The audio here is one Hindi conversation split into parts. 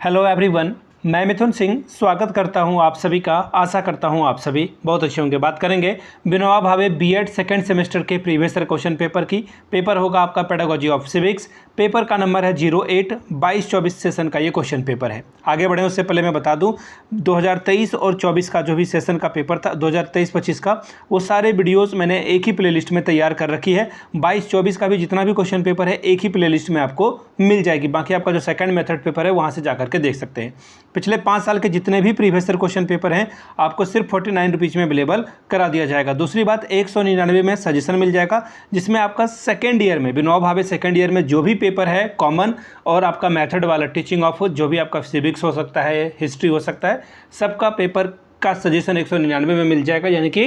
हेलो एवरीवन, मैं मिथुन सिंह स्वागत करता हूं आप सभी का। आशा करता हूं आप सभी बहुत अच्छे होंगे। बात करेंगे Vinoba Bhave BEd second semester के प्रीवियस ईयर क्वेश्चन पेपर की। पेपर होगा आपका पेडागोजी ऑफ सिविक्स। पेपर का नंबर है 08-22-24 सेशन का ये क्वेश्चन पेपर है। आगे बढ़ें उससे पहले मैं बता दूं 2023 और 24 का जो भी सेशन का पेपर था 2023-25 का, वो सारे वीडियोज़ मैंने एक ही प्लेलिस्ट में तैयार कर रखी है। 22-24 का भी जितना भी क्वेश्चन पेपर है एक ही प्लेलिस्ट में आपको मिल जाएगी। बाकी आपका जो सेकंड मेथड पेपर है वहाँ से जा करके देख सकते हैं। पिछले 5 साल के जितने भी प्रीवियस ईयर क्वेश्चन पेपर हैं आपको सिर्फ 49 रुपीज़ में अवेलेबल करा दिया जाएगा। दूसरी बात 199 में सजेशन मिल जाएगा, जिसमें आपका सेकेंड ईयर में विनोबा भावे सेकेंड ईयर में जो भी पेपर है कॉमन और आपका मेथड वाला टीचिंग ऑफ जो भी आपका सिविक्स हो सकता है, हिस्ट्री हो सकता है, सबका पेपर का सजेशन 199 में मिल जाएगा। यानी कि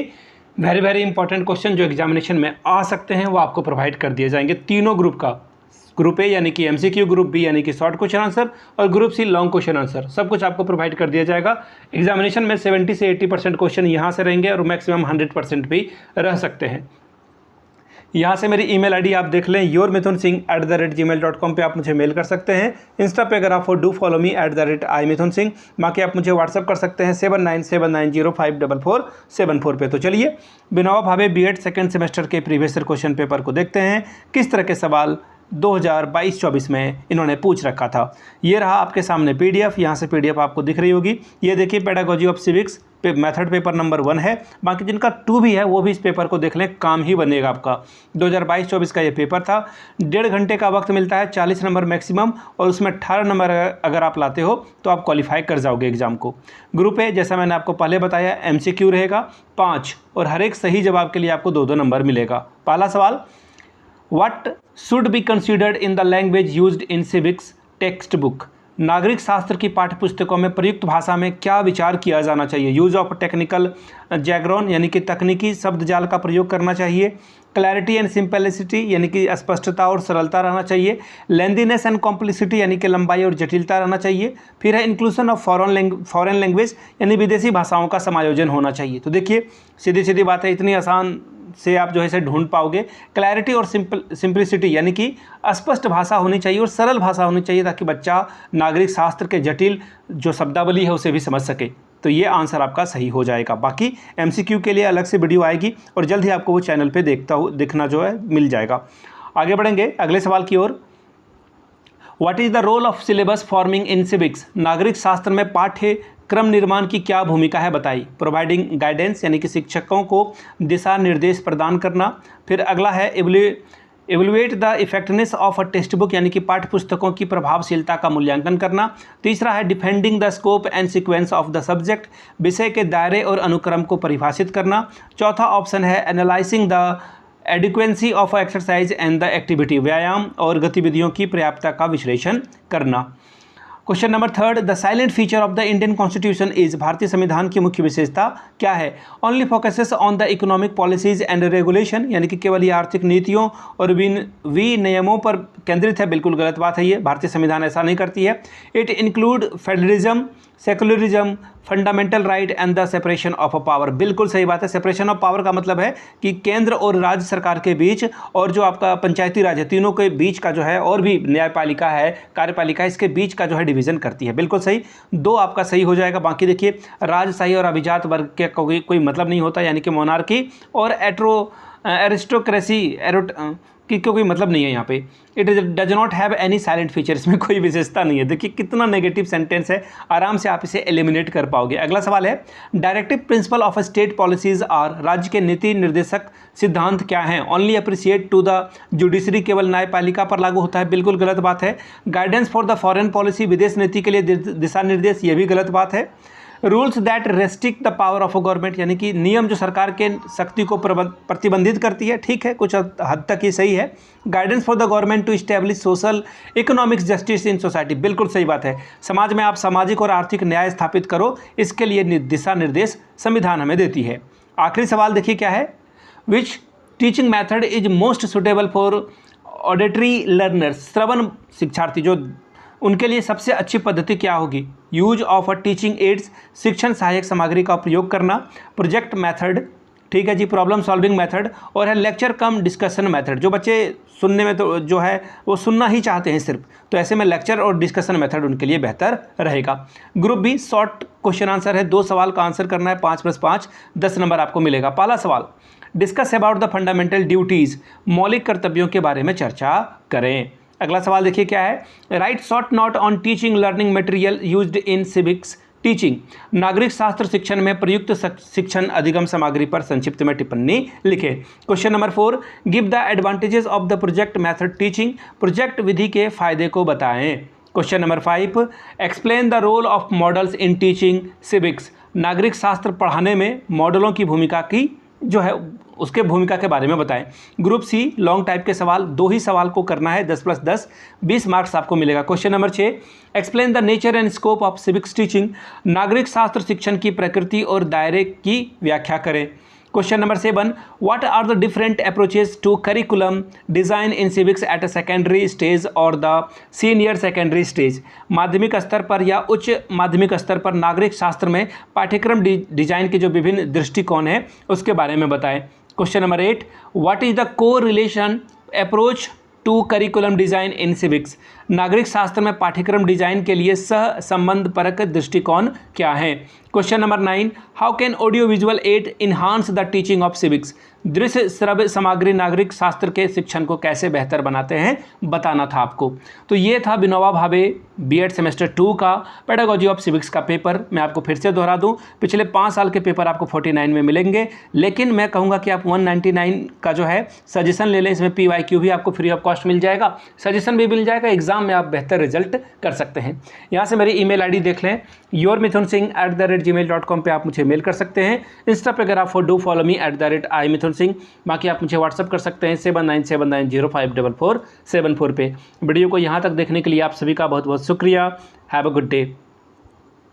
वेरी इंपॉर्टेंट क्वेश्चन जो एग्जामिनेशन में आ सकते हैं वो आपको प्रोवाइड कर दिए जाएंगे तीनों ग्रुप का। ग्रुप ए यानी कि एमसीक्यू, ग्रुप बी यानी कि शॉर्ट क्वेश्चन आंसर और group C long question answer, सब कुछ आपको प्रोवाइड कर दिया जाएगा। एग्जामिनेशन में 70 से 80% क्वेश्चन यहाँ से रहेंगे और मैक्सिमम 100% भी रह सकते हैं। यहाँ से मेरी ईमेल आईडी आप देख लें, yourmithunsingh@gmail.com पे आप मुझे मेल कर सकते हैं। इंस्टा पे अगर आप डू फॉलो मी @imithunsingh। बाकी आप मुझे व्हाट्सअप कर सकते हैं 7979054474 पे। तो चलिए Vinoba Bhave BEd second semester के प्रीवियस ईयर क्वेश्चन पेपर को देखते हैं, किस तरह के सवाल 2022-24 में इन्होंने पूछ रखा था। ये रहा आपके सामने पीडीएफ, यहाँ से पीडीएफ आपको दिख रही होगी। ये देखिए pedagogy of civics method paper number 1 है। बाकी जिनका 2 भी है वो भी इस पेपर को देख लें, काम ही बनेगा आपका। 2022-24 का ये पेपर था। 1.5 घंटे का वक्त मिलता है, 40 नंबर मैक्सिमम, और उसमें 18 नंबर अगर आप लाते हो तो आप क्वालिफाई कर जाओगे एग्जाम को। ग्रुप ए जैसा मैंने आपको पहले बताया एमसीक्यू रहेगा 5 और हर एक सही जवाब के लिए आपको 2-2 नंबर मिलेगा। पहला सवाल, What should be considered in the language used in civics textbook? नागरिक शास्त्र की पाठ्यपुस्तकों में प्रयुक्त भाषा में क्या विचार किया जाना चाहिए? यूज ऑफ टेक्निकल जैग्रॉन यानी कि तकनीकी शब्द जाल का प्रयोग करना चाहिए। क्लैरिटी एंड सिंपलिसिटी यानी कि स्पष्टता और सरलता रहना चाहिए। लेंथीनेस एंड कॉम्प्लिसिटी यानी कि लंबाई और जटिलता रहना चाहिए। फिर है इंक्लूजन ऑफ फॉरेन लैंग्वेज यानी विदेशी भाषाओं का समायोजन होना चाहिए। तो देखिए सीधी सीधी बात है, इतनी आसान से आप जो है इसे ढूंढ पाओगे। क्लैरिटी और सिंपलिसिटी यानी कि स्पष्ट भाषा होनी चाहिए और सरल भाषा होनी चाहिए, ताकि बच्चा नागरिक शास्त्र के जटिल जो शब्दावली है उसे भी समझ सके। तो ये आंसर आपका सही हो जाएगा। बाकी एमसीक्यू के लिए अलग से वीडियो आएगी और जल्द ही आपको वो चैनल पे देखना जो है मिल जाएगा। आगे बढ़ेंगे अगले सवाल की ओर। What is the role of syllabus forming in civics? नागरिक शास्त्र में पाठ्य क्रम निर्माण की क्या भूमिका है बताइए। प्रोवाइडिंग गाइडेंस यानी कि शिक्षकों को दिशा निर्देश प्रदान करना। फिर अगला है evaluate the effectiveness of a text book यानी कि पाठ्य पुस्तकों की प्रभावशीलता का मूल्यांकन करना। तीसरा है defending the scope and sequence of the subject, विषय के दायरे और अनुक्रम को परिभाषित करना। चौथा ऑप्शन है analysing the adequacy of exercise and the activity, व्यायाम और गतिविधियों की पर्याप्तता का विश्लेषण करना। Question number 3, the silent feature of the Indian constitution is, भारतीय संविधान की मुख्य विशेषता क्या है? Only focuses on the economic policies and regulation यानी कि केवल ये आर्थिक नीतियों और विनियमों पर केंद्रित है। बिल्कुल गलत बात है, ये भारतीय संविधान ऐसा नहीं करती है। It include federalism, secularism, fundamental right and the separation of power. बिल्कुल सही बात है। सेपरेशन ऑफ पावर का मतलब है कि केंद्र और राज्य सरकार के बीच और जो आपका पंचायती राज है, तीनों के बीच का जो है, और भी न्यायपालिका है, कार्यपालिका, इसके बीच का जो है डिवीजन करती है। बिल्कुल सही, 2 आपका सही हो जाएगा। बाकी देखिए राजशाही और अभिजात वर्ग के कोई मतलब नहीं होता, यानी कि मोनार्की और एरिस्टोक्रेसी की कोई मतलब नहीं है यहाँ पे। It does not have any silent feature, इसमें कोई विशेषता नहीं है। देखिए कितना नेगेटिव सेंटेंस है, आराम से आप इसे एलिमिनेट कर पाओगे। अगला सवाल है directive principle of state policies are, राज्य के नीति निर्देशक सिद्धांत क्या हैं? Only appreciate to the judiciary, केवल न्यायपालिका पर लागू होता है। बिल्कुल गलत बात है। Guidance for the foreign policy, विदेश नीति के लिए दिशा निर्देश, ये भी गलत बात है। Rules that restrict the power of a government यानी कि नियम जो सरकार के शक्ति को प्रतिबंधित करती है, ठीक है, कुछ हद तक ये सही है। Guidance for the government to establish social economics justice in society, बिल्कुल सही बात है। समाज में आप सामाजिक और आर्थिक न्याय स्थापित करो, इसके लिए दिशा निर्देश संविधान हमें देती है। आखिरी सवाल देखिए क्या है, which teaching method is most suitable for auditory learners, श्रवण शिक्षार्थी जो उनके लिए सबसे अच्छी पद्धति क्या होगी? Use of a teaching aids, शिक्षण सहायक सामग्री का उपयोग करना। प्रोजेक्ट मेथड, ठीक है जी, प्रॉब्लम सॉल्विंग मेथड, और है लेक्चर कम डिस्कशन मेथड। जो बच्चे सुनने में तो जो है वो सुनना ही चाहते हैं सिर्फ, तो ऐसे में लेक्चर और डिस्कशन मेथड उनके लिए बेहतर रहेगा। Group B short question answer है, 2 सवाल का आंसर करना है, 5 + 5 10 नंबर आपको मिलेगा। पहला सवाल, discuss about the fundamental duties, मौलिक कर्तव्यों के बारे में चर्चा करें। अगला सवाल देखिए क्या है, right short note on teaching learning material used in civics teaching, नागरिक शास्त्र शिक्षण में प्रयुक्त शिक्षण अधिगम सामग्री पर संक्षिप्त में टिप्पणी लिखे। Question number 4, give the advantages of the project method teaching, project विधि के फायदे को बताएं। Question number 5, explain the role of models in teaching civics, नागरिक शास्त्र पढ़ाने में मॉडलों की भूमिका की जो है उसके भूमिका के बारे में बताएं। ग्रुप सी लॉन्ग टाइप के सवाल, 2 ही सवाल को करना है, 10 + 10 20 मार्क्स आपको मिलेगा। Question number 6, explain the nature and scope of civics teaching, नागरिक शास्त्र शिक्षण की प्रकृति और दायरे की व्याख्या करें। Question number 7, what are the different approaches to curriculum design in civics at a secondary stage और द सीनियर सेकेंडरी स्टेज, माध्यमिक स्तर पर या उच्च माध्यमिक स्तर पर नागरिक शास्त्र में पाठ्यक्रम डिजाइन के जो विभिन्न दृष्टिकोण हैं उसके बारे में बताएं। Question number 8, what is the core relation approach to curriculum design in civics, नागरिक शास्त्र में पाठ्यक्रम डिजाइन के लिए सह संबंध परक दृष्टिकोण क्या है। Question number 9, how can audio visual add enhance the teaching of civics, दृश्य श्रव्य सामग्री नागरिक शास्त्र के शिक्षण को कैसे बेहतर बनाते हैं बताना था आपको। तो ये था विनोबा भावे बीएड सेमेस्टर 2 का पेडागोजी ऑफ सिविक्स का पेपर। मैं आपको फिर से दोहरा दूं, पिछले 5 साल के पेपर आपको 49 में मिलेंगे, लेकिन मैं कहूँगा कि आप 199 का जो है सजेशन ले लें, इसमें PYQ भी आपको फ्री ऑफ कॉस्ट मिल जाएगा, सजेशन भी मिल जाएगा, एग्जाम में आप बेहतर रिजल्ट कर सकते हैं। यहाँ से मेरी email ID देख लें, yourmithunsingh@gmail.com पे आप मुझे मेल कर सकते हैं। इंस्टा पे अगर आप डू फॉलो मी @imithunsingh, बाकी आप मुझे व्हाट्सअप कर सकते हैं 7979054474 पे। वीडियो को यहाँ तक देखने के लिए आप सभी का बहुत बहुत शुक्रिया। Have a good day.